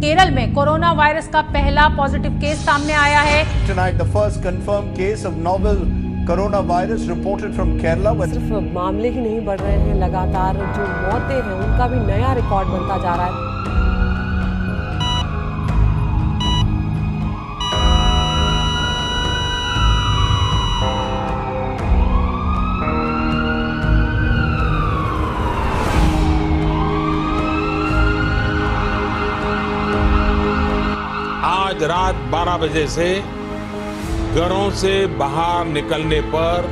केरल में corona virus का पहला पॉजिटिव केस सामने आया है। Tonight, the first confirmed case of novel coronavirus reported from Kerala. सिर्फ मामले ही नहीं बढ़ रहे हैं, लगातार जो मौतें हैं उनका भी नया रिकॉर्ड बनता जा रहा है। आज रात 12 बजे से घरों से बाहर निकलने पर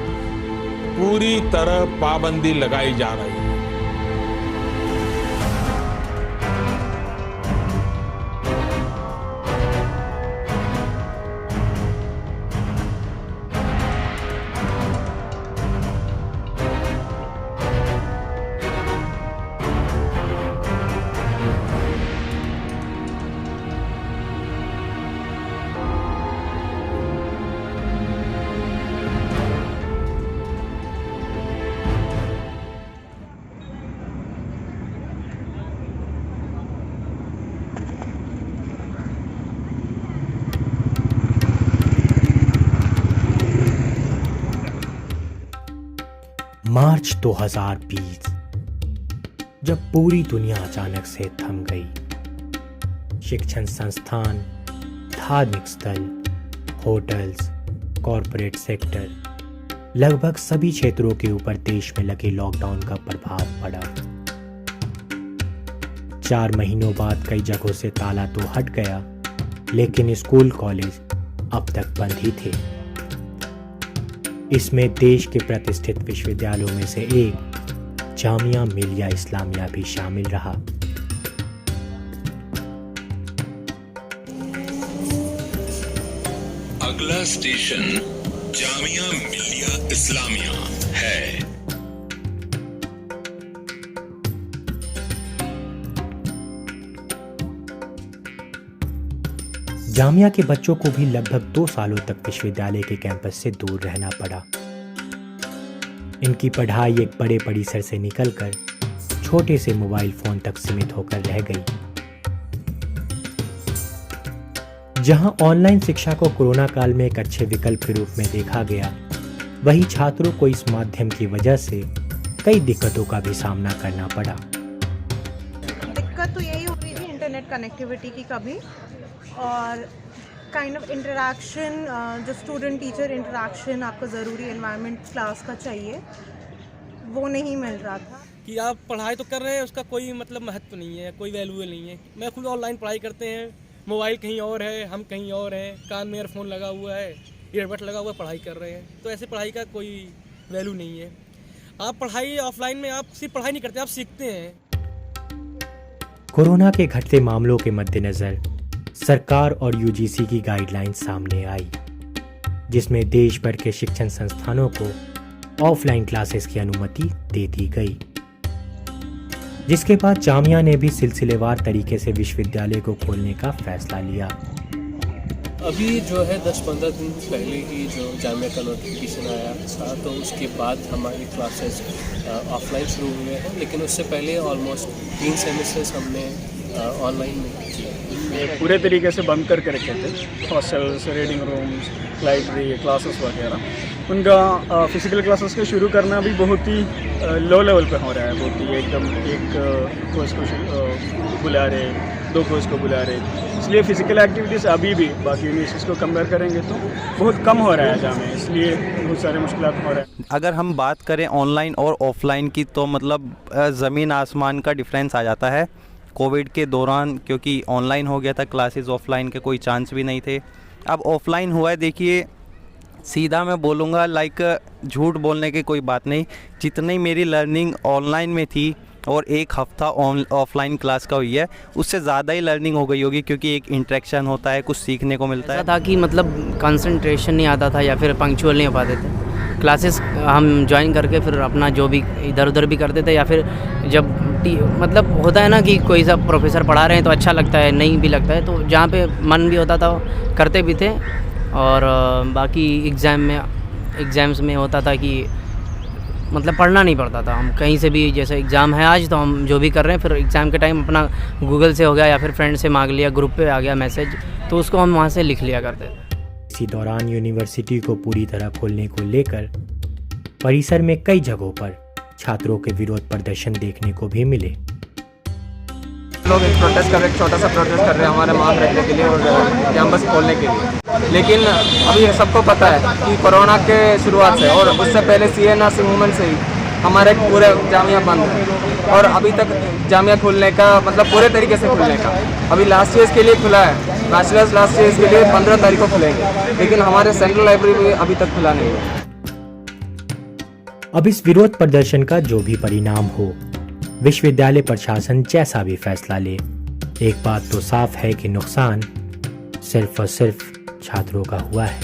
पूरी तरह पाबंदी लगाई जा रही है। मार्च 2020, जब पूरी दुनिया अचानक से थम गई। शिक्षण संस्थान, धार्मिक स्थल, होटल्स, कॉरपोरेट सेक्टर, लगभग सभी क्षेत्रों के ऊपर देश में लगे लॉकडाउन का प्रभाव पड़ा। 4 महीनों बाद कई जगहों से ताला तो हट गया, लेकिन स्कूल कॉलेज अब तक बंद ही थे। इसमें देश के प्रतिष्ठित विश्वविद्यालयों में से एक जामिया मिलिया इस्लामिया भी शामिल रहा। अगला स्टेशन जामिया मिलिया इस्लामिया है। जामिया के बच्चों को भी लगभग 2 सालों तक विश्वविद्यालय के कैंपस से दूर रहना पड़ा। इनकी पढ़ाई एक बड़े परिसर से निकलकर छोटे से मोबाइल फोन तक सीमित होकर रह गई। जहां ऑनलाइन शिक्षा को कोरोना काल में एक अच्छे विकल्प के रूप में देखा गया, वहीं छात्रों को इस माध्यम की वजह से कई दिक्कतों का भी सामना करना पड़ा। दिक्कत तो यही हो रही थी इंटरनेट कनेक्टिविटी की कभी, और काइंड ऑफ इंटरेक्शन, जो स्टूडेंट टीचर इंटरेक्शन आपको ज़रूरी एनवायरनमेंट क्लास का चाहिए, वो नहीं मिल रहा था। कि आप पढ़ाई तो कर रहे हैं, उसका कोई मतलब महत्व नहीं है, कोई वैल्यू नहीं है। मैं खुद ऑनलाइन पढ़ाई करते हैं, मोबाइल कहीं और है, हम कहीं और हैं, कान में ईयरफोन लगा हुआ है, ईयरबड लगा हुआ है, पढ़ाई कर रहे हैं। तो ऐसे पढ़ाई का कोई वैल्यू नहीं है। आप पढ़ाई ऑफलाइन में आप सिर्फ पढ़ाई नहीं करते, आप सीखते हैं। कोरोना के घटते मामलों के मद्देनजर सरकार और यूजीसी की गाइडलाइंस सामने आई, जिसमें देश भर के शिक्षण संस्थानों को ऑफलाइन क्लासेस की अनुमति दे दी गई। जिसके बाद जामिया ने भी सिलसिलेवार तरीके से विश्वविद्यालय को खोलने का फैसला लिया। अभी जो है 10-15 दिन पहले ही जो जामिया का नोटिफिकेशन आया था, तो उसके बाद हमारी क्लासेस ऑफलाइन शुरू हुए हैं। लेकिन उससे पहले ऑलमोस्ट 3 सेमेस्टर्स हमने ऑनलाइन में किए। पूरे तरीके से बंद करके रखे थे hostels, reading rooms, library, classes वगैरह। उनका फिजिकल क्लासेस को शुरू करना भी बहुत ही लो लेवल पे हो रहा है। बहुत ही एकदम एक कोर्स को बुला रहे, 2 कोर्स को बुला रहे। इसलिए फिजिकल एक्टिविटीज़ अभी भी बाकी यूनिवर्सिटीज़ को कंपेयर करेंगे तो बहुत कम हो रहा है जामे, इसलिए बहुत सारे मुश्किलात हो रहे हैं। अगर हम बात करें ऑनलाइन और ऑफलाइन की, तो मतलब ज़मीन आसमान का डिफरेंस आ जाता है। कोविड के दौरान क्योंकि ऑनलाइन हो गया था क्लासेस, ऑफलाइन के कोई चांस भी नहीं थे। अब ऑफलाइन हुआ है, देखिए सीधा मैं बोलूँगा, लाइक झूठ बोलने की कोई बात नहीं, जितनी मेरी लर्निंग ऑनलाइन में थी और 1 हफ्ता ऑफलाइन क्लास का हुई है, उससे ज़्यादा ही लर्निंग हो गई होगी, क्योंकि एक इंटरेक्शन होता है, कुछ सीखने को मिलता है। ऐसा था कि मतलब कंसंट्रेशन नहीं आता था या फिर पंक्चुअल नहीं हो पाते थे। क्लासेस हम ज्वाइन करके फिर अपना जो भी इधर उधर भी करते थे, या फिर जब मतलब होता है ना कि कोई सा प्रोफेसर पढ़ा रहे हैं तो अच्छा लगता है, नहीं भी लगता है, तो जहाँ पे मन भी होता था करते भी थे। और बाकी एग्ज़ाम्स में होता था कि मतलब पढ़ना नहीं पड़ता था। हम कहीं से भी, जैसे एग्ज़ाम है आज तो हम जो भी कर रहे हैं, फिर एग्ज़ाम के टाइम अपना गूगल से हो गया या फिर फ्रेंड से मांग लिया, ग्रुप पे आ गया मैसेज, तो उसको हम वहाँ से लिख लिया करते थे। इसी दौरान यूनिवर्सिटी को पूरी तरह खोलने को लेकर परिसर में कई जगहों पर छात्रों के विरोध प्रदर्शन देखने को भी मिले। लोग एक प्रोटेस्ट कर रहे हैं, छोटा सा प्रोटेस्ट कर रहे हैं हमारे मांग रखने के लिए और कैंपस खोलने के लिए। लेकिन अभी सबको पता है कि कोरोना के शुरुआत से और उससे पहले CNRC मूवमेंट से ही हमारे पूरे जामिया बंद है और अभी तक जामिया खुलने का मतलब पूरे तरीके से खुलने का अभी लास्ट ईयर्स के लिए खुला है। बैचलर्स लास्ट ईयर्स के लिए 15 तारीख को खुलेंगे, लेकिन हमारे सेंट्रल लाइब्रेरी भी अभी तक खुला नहीं है। अब इस विरोध प्रदर्शन का जो भी परिणाम हो, विश्वविद्यालय प्रशासन जैसा भी फैसला ले, एक बात तो साफ है कि नुकसान सिर्फ और सिर्फ छात्रों का हुआ है।